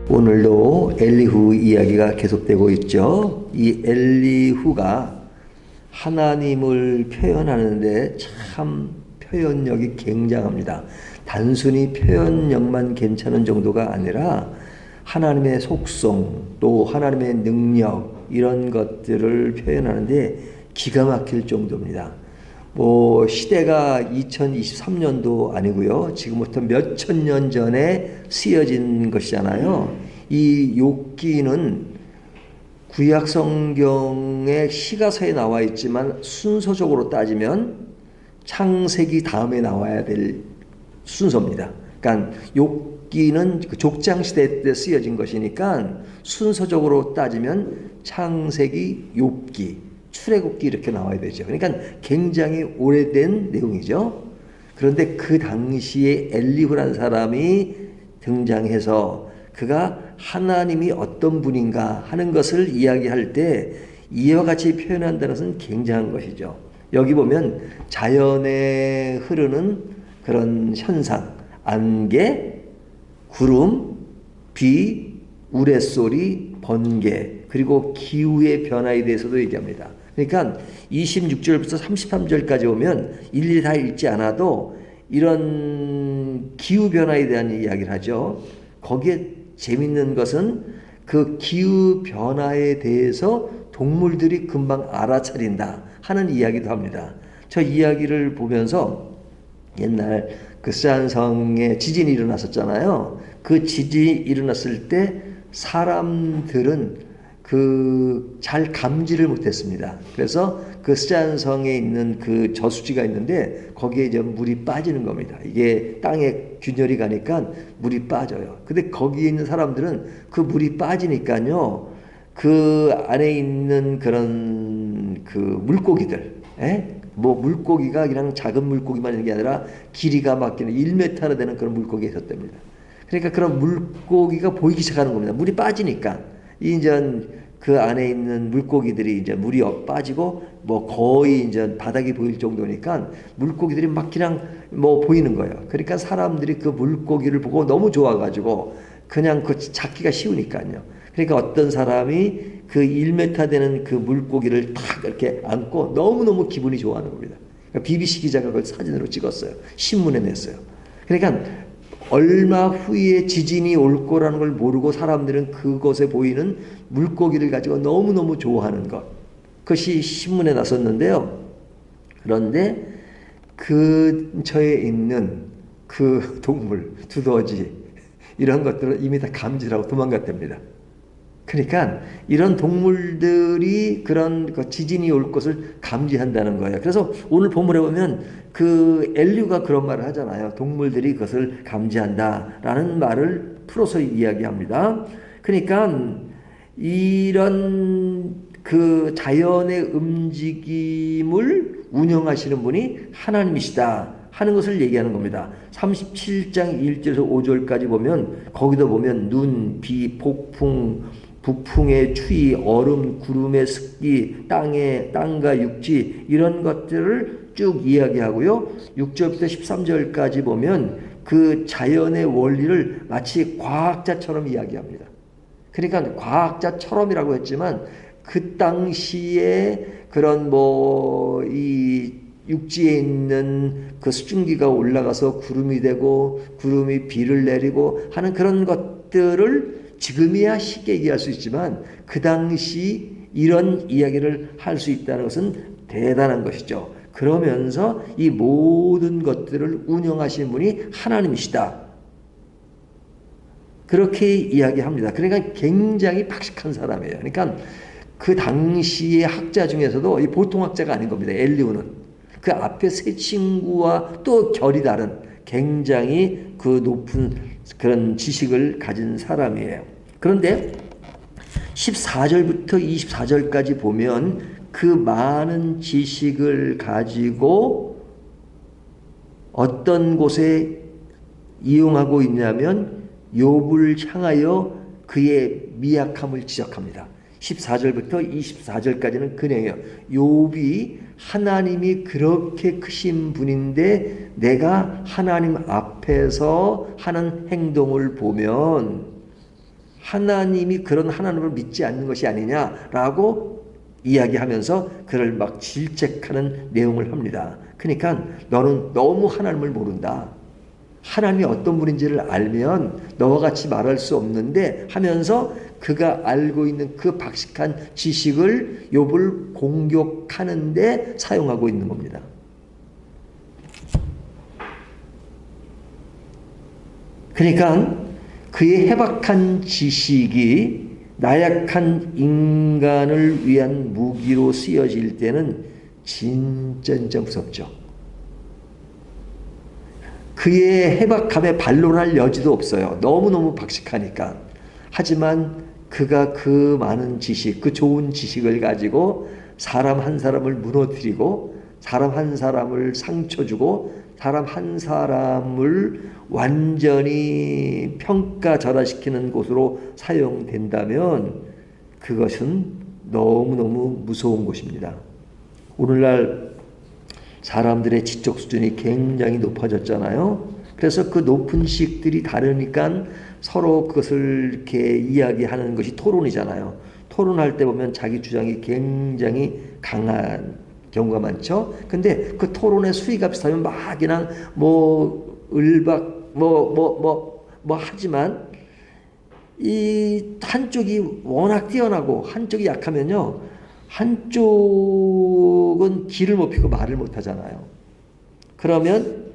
오늘도 엘리후 이야기가 계속되고 있죠. 이 엘리후가 하나님을 표현하는데 참 표현력이 굉장합니다. 단순히 표현력만 괜찮은 정도가 아니라 하나님의 속성 또 하나님의 능력 이런 것들을 표현하는데 기가 막힐 정도입니다. 시대가 2023년도 아니고요. 지금부터 몇천 년 전에 쓰여진 것이잖아요. 이 욥기는 구약 성경의 시가서에 나와 있지만 순서적으로 따지면 창세기 다음에 나와야 될 순서입니다. 그러니까 욥기는 그 족장 시대 때 쓰여진 것이니까 순서적으로 따지면 창세기, 욥기, 출애굽기 이렇게 나와야 되죠. 그러니까 굉장히 오래된 내용이죠. 그런데 그 당시에 엘리후라는 사람이 등장해서 그가 하나님이 어떤 분인가 하는 것을 이야기할 때 이와 같이 표현한다는 것은 굉장한 것이죠. 여기 보면 자연에 흐르는 그런 현상, 안개, 구름, 비, 우레소리, 번개, 그리고 기후의 변화에 대해서도 얘기합니다. 그러니까 26절부터 33절까지 보면 일일이 다 읽지 않아도 이런 기후변화에 대한 이야기를 하죠. 거기에 재밌는 것은 그 기후변화에 대해서 동물들이 금방 알아차린다 하는 이야기도 합니다. 저 이야기를 보면서 옛날 그 스촨성에 지진이 일어났었잖아요. 그 지진이 일어났을 때 사람들은 잘 감지를 못했습니다. 그래서 그 스촨성에 있는 그 저수지가 있는데 거기에 이제 물이 빠지는 겁니다. 이게 땅에 균열이 가니까 물이 빠져요. 근데 거기에 있는 사람들은 그 물이 빠지니까요, 그 안에 있는 그런 그 물고기들, 물고기가 그냥 작은 물고기만 있는 게 아니라 길이가 막 1m나 되는 그런 물고기가 있었답니다. 그러니까 그런 물고기가 보이기 시작하는 겁니다. 물이 빠지니까. 이제 그 안에 있는 물고기들이 이제 물이 빠지고 거의 이제 바닥이 보일 정도니까 물고기들이 막 그냥 보이는 거예요. 그러니까 사람들이 그 물고기를 보고 너무 좋아가지고 그냥 그 잡기가 쉬우니까요. 그러니까 어떤 사람이 그 1m 되는 그 물고기를 탁 이렇게 안고 너무너무 기분이 좋아하는 겁니다. 그러니까 BBC 기자가 그걸 사진으로 찍었어요. 신문에 냈어요. 그러니까 얼마 후에 지진이 올 거라는 걸 모르고 사람들은 그곳에 보이는 물고기를 가지고 너무너무 좋아하는 것. 그것이 신문에 났었는데요. 그런데 그 근처에 있는 그 동물, 두더지, 이런 것들은 이미 다 감지하고 도망갔답니다. 그러니까 이런 동물들이 그런 지진이 올 것을 감지한다는 거예요. 그래서 오늘 본문에 보면 그 엘리후가 그런 말을 하잖아요. 동물들이 그것을 감지한다라는 말을 풀어서 이야기합니다. 그러니까 이런 그 자연의 움직임을 운영하시는 분이 하나님이시다 하는 것을 얘기하는 겁니다. 37장 1절에서 5절까지 보면 거기도 보면 눈, 비, 폭풍, 북풍의 추위, 얼음, 구름의 습기, 땅과 육지 이런 것들을 쭉 이야기하고요. 6절부터 13절까지 보면 그 자연의 원리를 마치 과학자처럼 이야기합니다. 그러니까 과학자처럼이라고 했지만 그 당시에 그런 이 육지에 있는 그 수증기가 올라가서 구름이 되고 구름이 비를 내리고 하는 그런 것들을 지금이야 쉽게 얘기할 수 있지만 그 당시 이런 이야기를 할 수 있다는 것은 대단한 것이죠. 그러면서 이 모든 것들을 운영하시는 분이 하나님이시다. 그렇게 이야기합니다. 그러니까 굉장히 박식한 사람이에요. 그러니까 그 당시의 학자 중에서도 이 보통 학자가 아닌 겁니다. 엘리후는. 그 앞에 세 친구와 또 결이 다른 굉장히 그 높은 그런 지식을 가진 사람이에요. 그런데 14절부터 24절까지 보면 그 많은 지식을 가지고 어떤 곳에 이용하고 있냐면 욥을 향하여 그의 미약함을 지적합니다. 14절부터 24절까지는 그 내용이에요. 욥이 하나님이 그렇게 크신 분인데 내가 하나님 앞에서 하는 행동을 보면 하나님이 그런 하나님을 믿지 않는 것이 아니냐라고 이야기하면서 그를 막 질책하는 내용을 합니다. 그러니까 너는 너무 하나님을 모른다. 하나님이 어떤 분인지를 알면 너와 같이 말할 수 없는데 하면서 그가 알고 있는 그 박식한 지식을 욥을 공격하는 데 사용하고 있는 겁니다. 그러니까 그의 해박한 지식이 나약한 인간을 위한 무기로 쓰여질 때는 진짜 무섭죠. 그의 해박함에 반론할 여지도 없어요. 너무너무 박식하니까. 하지만 그가 그 많은 지식, 그 좋은 지식을 가지고 사람 한 사람을 무너뜨리고 사람 한 사람을 상처 주고 사람 한 사람을 완전히 평가절하시키는 곳으로 사용된다면 그것은 너무너무 무서운 것입니다. 오늘날 사람들의 지적 수준이 굉장히 높아졌잖아요. 그래서 그 높은 지식들이 다르니까 서로 그것을 이렇게 이야기하는 것이 토론이잖아요. 토론할 때 보면 자기 주장이 굉장히 강한 경우가 많죠. 근데 그 토론의 수위가 비슷하면 막 그냥 하지만 이 한쪽이 워낙 뛰어나고 한쪽이 약하면요. 한쪽은 길을 못 피고 말을 못 하잖아요. 그러면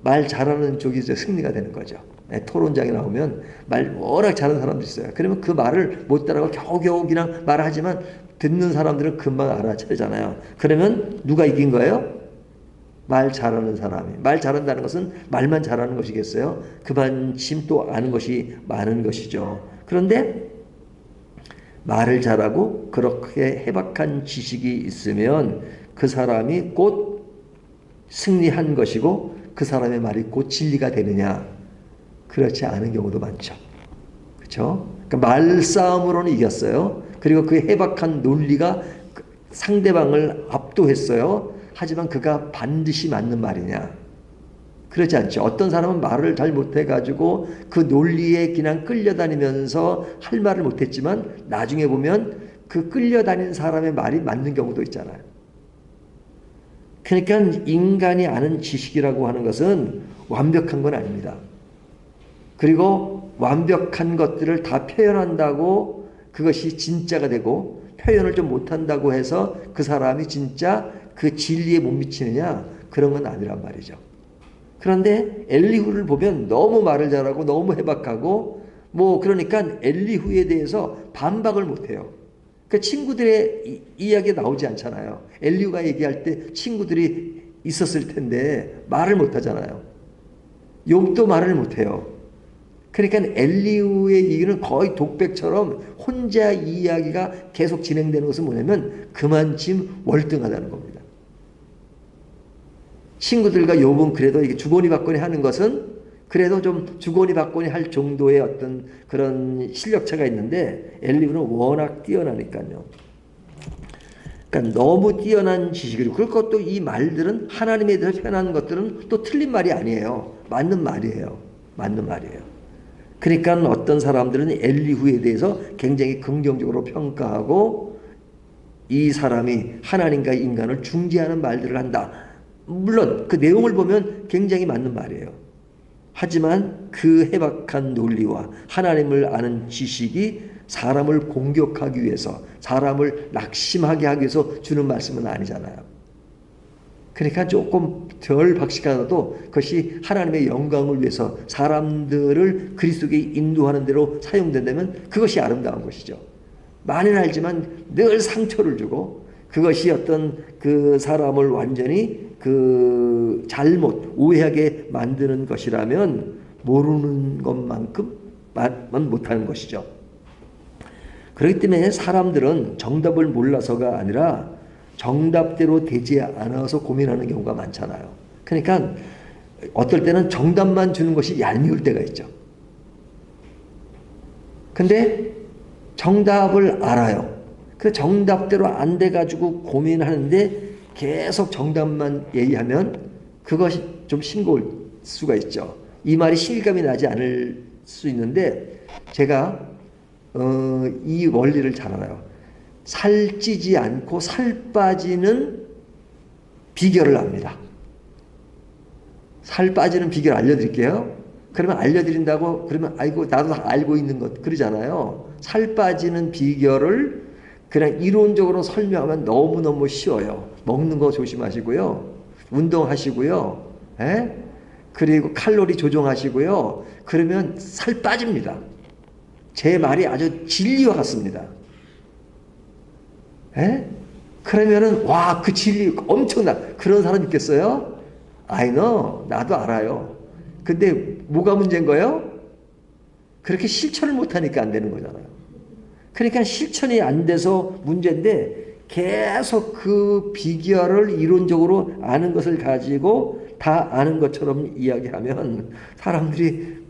말 잘하는 쪽이 이제 승리가 되는 거죠. 토론장에 나오면 말 워낙 잘하는 사람도 있어요. 그러면 그 말을 못 따라가고 겨우겨우 그냥 말하지만 듣는 사람들은 금방 알아차리잖아요. 그러면 누가 이긴 거예요? 말 잘하는 사람이. 말 잘한다는 것은 말만 잘하는 것이겠어요? 그만큼 또 아는 것이 많은 것이죠. 그런데 말을 잘하고 그렇게 해박한 지식이 있으면 그 사람이 곧 승리한 것이고 그 사람의 말이 곧 진리가 되느냐? 그렇지 않은 경우도 많죠. 그렇죠? 그러니까 말싸움으로는 이겼어요. 그리고 그 해박한 논리가 상대방을 압도했어요. 하지만 그가 반드시 맞는 말이냐? 그렇지 않죠. 어떤 사람은 말을 잘 못해가지고 그 논리에 그냥 끌려다니면서 할 말을 못했지만 나중에 보면 그 끌려다니는 사람의 말이 맞는 경우도 있잖아요. 그러니까 인간이 아는 지식이라고 하는 것은 완벽한 건 아닙니다. 그리고 완벽한 것들을 다 표현한다고 그것이 진짜가 되고 표현을 좀 못한다고 해서 그 사람이 진짜 그 진리에 못 미치느냐? 그런 건 아니란 말이죠. 그런데 엘리후를 보면 너무 말을 잘하고 너무 해박하고 그러니까 엘리후에 대해서 반박을 못해요. 그 친구들의 이야기가 나오지 않잖아요. 엘리후가 얘기할 때 친구들이 있었을 텐데 말을 못하잖아요. 욥도 말을 못해요. 그러니까 엘리후의 얘기는 거의 독백처럼 혼자 이야기가 계속 진행되는 것은 뭐냐면 그만큼 월등하다는 겁니다. 친구들과 욥은 그래도 이게 주거니 받거니 하는 것은 그래도 좀 주거니 받거니 할 정도의 어떤 그런 실력차가 있는데 엘리후는 워낙 뛰어나니까요. 그러니까 너무 뛰어난 지식이고 그것도 이 말들은 하나님에 대해서 표현하는 것들은 또 틀린 말이 아니에요. 맞는 말이에요. 맞는 말이에요. 그러니까 어떤 사람들은 엘리후에 대해서 굉장히 긍정적으로 평가하고 이 사람이 하나님과 인간을 중재하는 말들을 한다. 물론 그 내용을 보면 굉장히 맞는 말이에요. 하지만 그 해박한 논리와 하나님을 아는 지식이 사람을 공격하기 위해서 사람을 낙심하게 하기 위해서 주는 말씀은 아니잖아요. 그러니까 조금 덜 박식하더라도 그것이 하나님의 영광을 위해서 사람들을 그리스도께 인도하는 대로 사용된다면 그것이 아름다운 것이죠. 많이는 알지만 늘 상처를 주고 그것이 어떤 그 사람을 완전히 그 잘못 오해하게 만드는 것이라면 모르는 것만큼만 못하는 것이죠. 그렇기 때문에 사람들은 정답을 몰라서가 아니라 정답대로 되지 않아서 고민하는 경우가 많잖아요. 그러니까 어떨 때는 정답만 주는 것이 얄미울 때가 있죠. 근데 정답을 알아요. 그 정답대로 안 돼가지고 고민하는데 계속 정답만 얘기하면 그것이 좀 싱거울 수가 있죠. 이 말이 실감이 나지 않을 수 있는데 제가 이 원리를 잘 알아요. 살찌지 않고 살 빠지는 비결을 압니다. 살 빠지는 비결 알려드릴게요. 그러면 알려드린다고 그러면 아이고 나도 다 알고 있는 것 그러잖아요. 살 빠지는 비결을 그냥 이론적으로 설명하면 너무너무 쉬워요. 먹는 거 조심하시고요. 운동하시고요. 에? 그리고 칼로리 조정하시고요. 그러면 살 빠집니다. 제 말이 아주 진리와 같습니다. 에? 그러면은 와, 그 진리 엄청나. 그런 사람 있겠어요? I know. 나도 알아요. 근데 뭐가 문제인 거예요? 그렇게 실천을 못하니까 안 되는 거잖아요. 그러니까 실천이 안 돼서 문제인데 계속 그 비결을 이론적으로 아는 것을 가지고 다 아는 것처럼 이야기하면 사람들이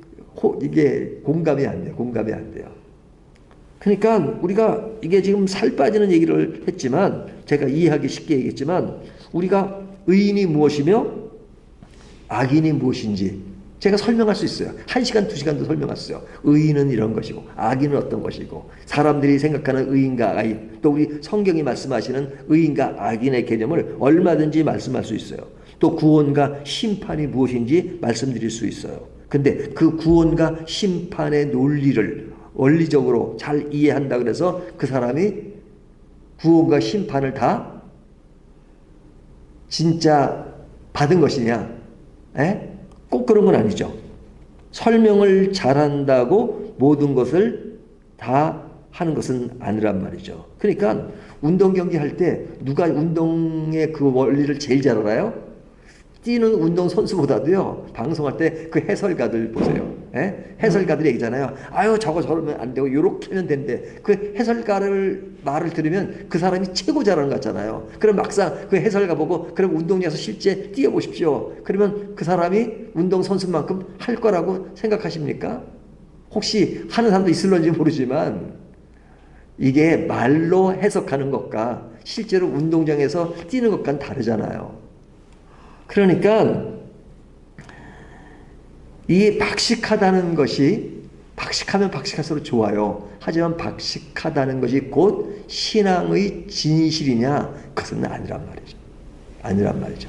이게 공감이 안 돼요. 공감이 안 돼요. 그러니까 우리가 이게 지금 살 빠지는 얘기를 했지만 제가 이해하기 쉽게 얘기했지만 우리가 의인이 무엇이며 악인이 무엇인지 제가 설명할 수 있어요. 1시간, 2시간도 설명할 수 있어요. 의인은 이런 것이고 악인은 어떤 것이고 사람들이 생각하는 의인과 악인 또 우리 성경이 말씀하시는 의인과 악인의 개념을 얼마든지 말씀할 수 있어요. 또 구원과 심판이 무엇인지 말씀드릴 수 있어요. 근데 그 구원과 심판의 논리를 원리적으로 잘 이해한다 그래서 그 사람이 구원과 심판을 다 진짜 받은 것이냐? 에? 꼭 그런 건 아니죠. 설명을 잘한다고 모든 것을 다 하는 것은 아니란 말이죠. 그러니까 운동 경기 할 때 누가 운동의 그 원리를 제일 잘 알아요? 뛰는 운동 선수보다도요, 방송할 때 그 해설가들 보세요. 에? 해설가들이 얘기잖아요. 아유, 저러면 안 되고, 요렇게 하면 된대. 그 해설가를 말을 들으면 그 사람이 최고 잘하는 것 같잖아요. 그럼 막상 그 해설가 보고, 그럼 운동장에서 실제 뛰어보십시오. 그러면 그 사람이 운동 선수만큼 할 거라고 생각하십니까? 혹시 하는 사람도 있을런지 모르지만, 이게 말로 해석하는 것과 실제로 운동장에서 뛰는 것과는 다르잖아요. 그러니까 이 박식하다는 것이 박식하면 박식할수록 좋아요. 하지만 박식하다는 것이 곧 신앙의 진실이냐? 그것은 아니란 말이죠. 아니란 말이죠.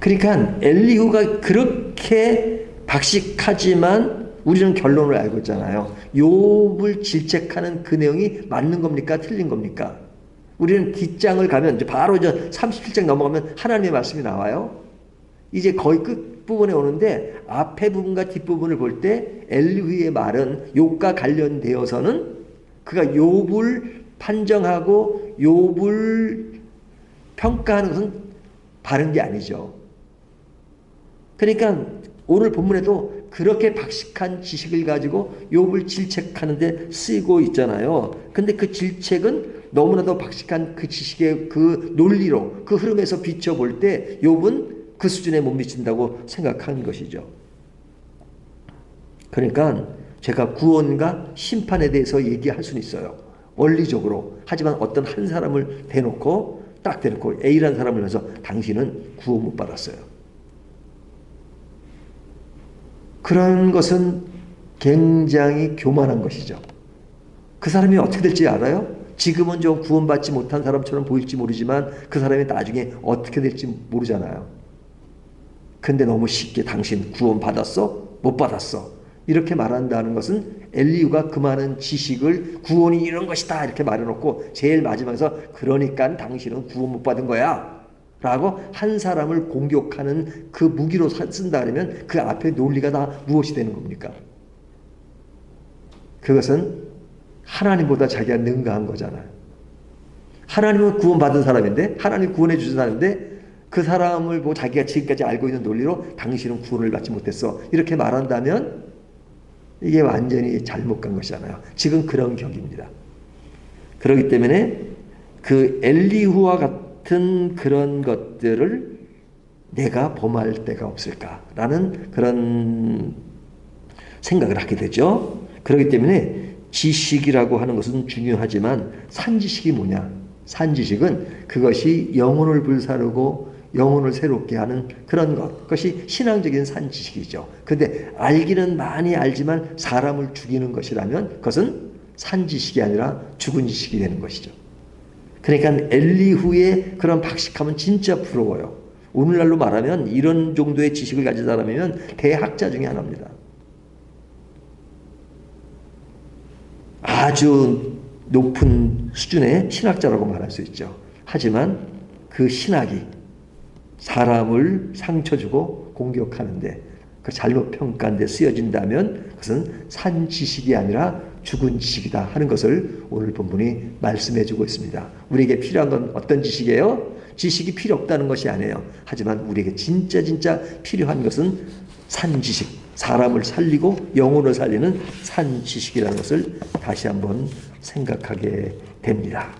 그러니까 엘리후가 그렇게 박식하지만 우리는 결론을 알고 있잖아요. 욥을 질책하는 그 내용이 맞는 겁니까? 틀린 겁니까? 우리는 뒷장을 가면 이제 바로 이제 37장 넘어가면 하나님의 말씀이 나와요. 이제 거의 끝부분에 오는데 앞에 부분과 뒷부분을 볼 때 엘리후의 말은 욥과 관련되어서는 그가 욥을 판정하고 욥을 평가하는 것은 바른 게 아니죠. 그러니까 오늘 본문에도 그렇게 박식한 지식을 가지고 욥을 질책하는 데 쓰이고 있잖아요. 근데 그 질책은 너무나도 박식한 그 지식의 그 논리로 그 흐름에서 비춰볼 때 욥은 그 수준에 못 미친다고 생각한 것이죠. 그러니까 제가 구원과 심판에 대해서 얘기할 수는 있어요. 원리적으로. 하지만 어떤 한 사람을 대놓고 딱 대놓고 A라는 사람을 해서 당신은 구원 못 받았어요. 그런 것은 굉장히 교만한 것이죠. 그 사람이 어떻게 될지 알아요? 지금은 좀 구원받지 못한 사람처럼 보일지 모르지만 그 사람이 나중에 어떻게 될지 모르잖아요. 근데 너무 쉽게 당신 구원받았어? 못 받았어? 이렇게 말한다는 것은 엘리후가 그 많은 지식을 구원이 이런 것이다 이렇게 말해놓고 제일 마지막에서 그러니까 당신은 구원 못 받은 거야 라고 한 사람을 공격하는 그 무기로 쓴다 그러면 그 앞에 논리가 다 무엇이 되는 겁니까? 그것은 하나님보다 자기가 능가한 거잖아요. 하나님은 구원받은 사람인데 하나님 구원해 주신 사람인데 그 사람을 보고 자기가 지금까지 알고 있는 논리로 당신은 구원을 받지 못했어 이렇게 말한다면 이게 완전히 잘못 간 것이잖아요. 지금 그런 격입니다. 그렇기 때문에 그 엘리후와 같은 그런 것들을 내가 범할 데가 없을까라는 그런 생각을 하게 되죠. 그렇기 때문에 지식이라고 하는 것은 중요하지만 산지식이 뭐냐? 산지식은 그것이 영혼을 불사르고 영혼을 새롭게 하는 그런 것. 그것이 신앙적인 산지식이죠. 그런데 알기는 많이 알지만 사람을 죽이는 것이라면 그것은 산 지식이 아니라 죽은 지식이 되는 것이죠. 그러니까 엘리후의 그런 박식함은 진짜 부러워요. 오늘날로 말하면 이런 정도의 지식을 가진 사람이면 대학자 중에 하나입니다. 아주 높은 수준의 신학자라고 말할 수 있죠. 하지만 그 신학이 사람을 상처 주고 공격하는데 그 잘못 평가한 데 쓰여진다면 그것은 산 지식이 아니라 죽은 지식이다 하는 것을 오늘 본문이 말씀해 주고 있습니다. 우리에게 필요한 건 어떤 지식이에요? 지식이 필요 없다는 것이 아니에요. 하지만 우리에게 진짜 필요한 것은 산 지식, 사람을 살리고 영혼을 살리는 산 지식이라는 것을 다시 한번 생각하게 됩니다.